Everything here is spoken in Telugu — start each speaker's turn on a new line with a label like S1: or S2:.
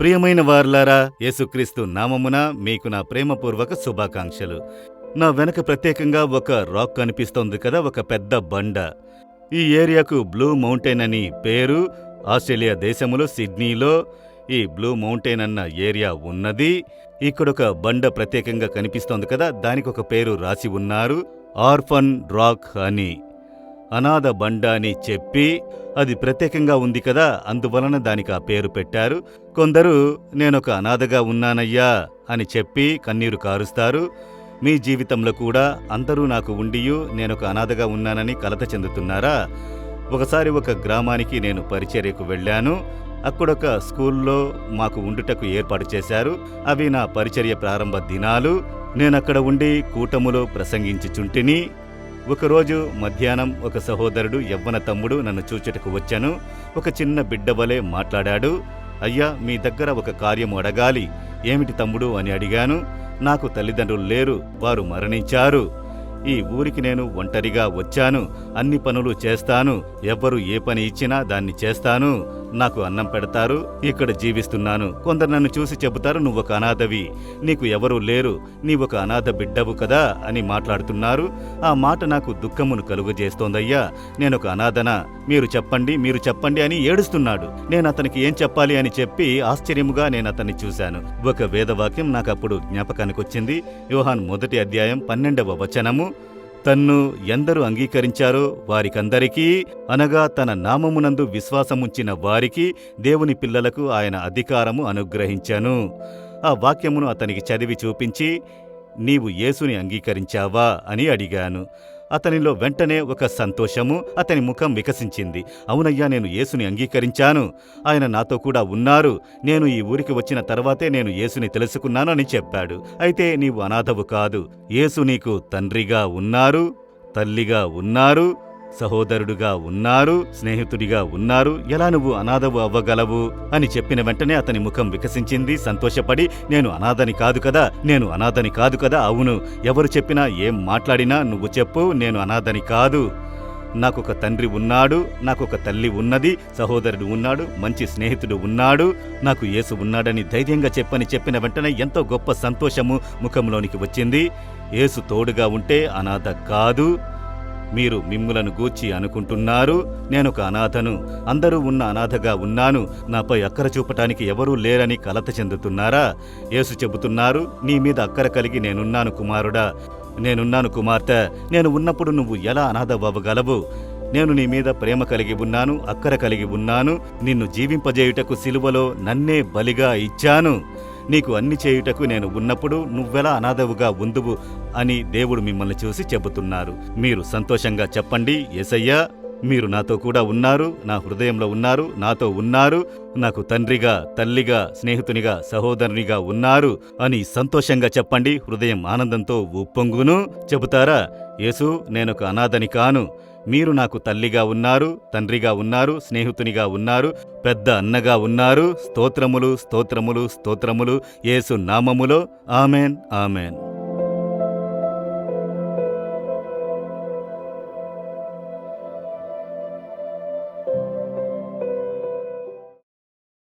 S1: ప్రియమైన వారలారా, యేసుక్రీస్తు నామమున మీకు నా ప్రేమపూర్వక శుభాకాంక్షలు. నా వెనక ప్రత్యేకంగా ఒక రాక్ కనిపిస్తోంది కదా, ఒక పెద్ద బండ. ఈ ఏరియాకు బ్లూ మౌంటైన్ అని పేరు. ఆస్ట్రేలియా దేశములో సిడ్నీలో ఈ బ్లూ మౌంటైన్ అన్న ఏరియా ఉన్నది. ఇక్కడొక బండ ప్రత్యేకంగా కనిపిస్తోంది కదా, దానికి ఒక పేరు రాసి ఉన్నారు, ఆర్ఫన్ రాక్ అని. అనాథ బండ అని చెప్పి అది ప్రత్యేకంగా ఉంది కదా, అందువలన దానికి ఆ పేరు పెట్టారు. కొందరు నేనొక అనాథగా ఉన్నానయ్యా అని చెప్పి కన్నీరు కారుస్తారు. మీ జీవితంలో కూడా అందరూ నాకు ఉండియు నేనొక అనాథగా ఉన్నానని కలత చెందుతున్నారా? ఒకసారి ఒక గ్రామానికి నేను పరిచర్యకు వెళ్ళాను. అక్కడొక స్కూల్లో మాకు ఉండుటకు ఏర్పాటు చేశారు. అవి నా పరిచర్య ప్రారంభ దినాలు. నేనక్కడ ఉండి కూటములో ప్రసంగించుచుంటిని. ఒకరోజు మధ్యాహ్నం ఒక సహోదరుడు, యవ్వన తమ్ముడు నన్ను చూచుటకు వచ్చాను. ఒక చిన్న బిడ్డ వలె మాట్లాడాడు. అయ్యా, మీ దగ్గర ఒక కార్యము అడగాలి. ఏమిటి తమ్ముడు అని అడిగాను. నాకు తల్లిదండ్రులు లేరు, వారు మరణించారు. ఈ ఊరికి నేను ఒంటరిగా వచ్చాను. అన్ని పనులు చేస్తాను. ఎవ్వరు ఏ పని ఇచ్చినా దాన్ని చేస్తాను. నాకు అన్నం పెడతారు. ఇక్కడ జీవిస్తున్నాను. కొందరు నన్ను చూసి చెబుతారు, నువ్వొక అనాథవి, నీకు ఎవరూ లేరు, నీవొక అనాథ బిడ్డవు కదా అని మాట్లాడుతున్నారు. ఆ మాట నాకు దుఃఖమును కలుగజేస్తోందయ్యా. నేనొక అనాథనా, మీరు చెప్పండి అని ఏడుస్తున్నాడు. నేను అతనికి ఏం చెప్పాలి అని చెప్పి ఆశ్చర్యముగా నేను అతన్ని చూశాను. ఒక వేదవాక్యం నాకప్పుడు జ్ఞాపకానికొచ్చింది. యోహాను 1వ అధ్యాయం 12వ వచనము. తన్ను ఎందరు అంగీకరించారో వారికందరికీ, అనగా తన నామమునందు విశ్వాసముంచిన వారికి, దేవుని పిల్లలకు ఆయన అధికారము అనుగ్రహించాను. ఆ వాక్యమును అతనికి చదివి చూపించి, నీవు యేసుని అంగీకరించావా అని అడిగాను. అతనిలో వెంటనే ఒక సంతోషము, అతని ముఖం వికసించింది. అవునయ్యా, నేను యేసుని అంగీకరించాను. ఆయన నాతో కూడా ఉన్నారు. నేను ఈ ఊరికి వచ్చిన తర్వాతే నేను యేసుని తెలుసుకున్నాను అని చెప్పాడు. అయితే నీవు అనాథవు కాదు. యేసు నీకు తండ్రిగా ఉన్నారు, తల్లిగా ఉన్నారు, సహోదరుడుగా ఉన్నారు, స్నేహితుడిగా ఉన్నారు. ఎలా నువ్వు అనాథవు అవ్వగలవు అని చెప్పిన వెంటనే అతని ముఖం వికసించింది. సంతోషపడి, నేను అనాథని కాదు కదా. అవును, ఎవరు చెప్పినా ఏం మాట్లాడినా నువ్వు చెప్పు, నేను అనాథని కాదు. నాకొక తండ్రి ఉన్నాడు, నాకొక తల్లి ఉన్నది, సహోదరుడు ఉన్నాడు, మంచి స్నేహితుడు ఉన్నాడు, నాకు యేసు ఉన్నాడని ధైర్యంగా చెప్పిన వెంటనే ఎంతో గొప్ప సంతోషము ముఖంలోనికి వచ్చింది. యేసు తోడుగా ఉంటే అనాథ కాదు. మీరు మిమ్ములను గూర్చి అనుకుంటున్నారు, నేనొక అనాథను, అందరూ ఉన్న అనాథగా ఉన్నాను, నాపై అక్కర చూపటానికి ఎవరూ లేరని కలత చెందుతున్నారా? యేసు చెబుతున్నారు, నీ మీద అక్కర కలిగి నేనున్నాను కుమారుడా, నేనున్నాను కుమార్తె. నేను ఉన్నప్పుడు నువ్వు ఎలా అనాథవ్వగలవు? నేను నీ మీద ప్రేమ కలిగి ఉన్నాను, అక్కర కలిగి ఉన్నాను. నిన్ను జీవింపజేయుటకు సిలువలో నన్నే బలిగా ఇచ్చాను. నీకు అన్ని చేయుటకు నేను ఉన్నప్పుడు నువ్వెలా అనాథవుగా ఉందువు అని దేవుడు మిమ్మల్ని చూసి చెబుతున్నారు. మీరు సంతోషంగా చెప్పండి, యేసయ్యా, మీరు నాతో కూడా ఉన్నారు, నా హృదయంలో ఉన్నారు, నాతో ఉన్నారు, నాకు తండ్రిగా, తల్లిగా, స్నేహితునిగా, సహోదరునిగా ఉన్నారు అని సంతోషంగా చెప్పండి. హృదయం ఆనందంతో ఉప్పొంగును. చెబుతారా, యేసు, నేనొక అనాథని కాను, మీరు నాకు తల్లిగా ఉన్నారు, తండ్రిగా ఉన్నారు, స్నేహితునిగా ఉన్నారు, పెద్ద అన్నగా ఉన్నారు. స్తోత్రములు, స్తోత్రములు, స్తోత్రములు యేసు నామములో. Amen, amen.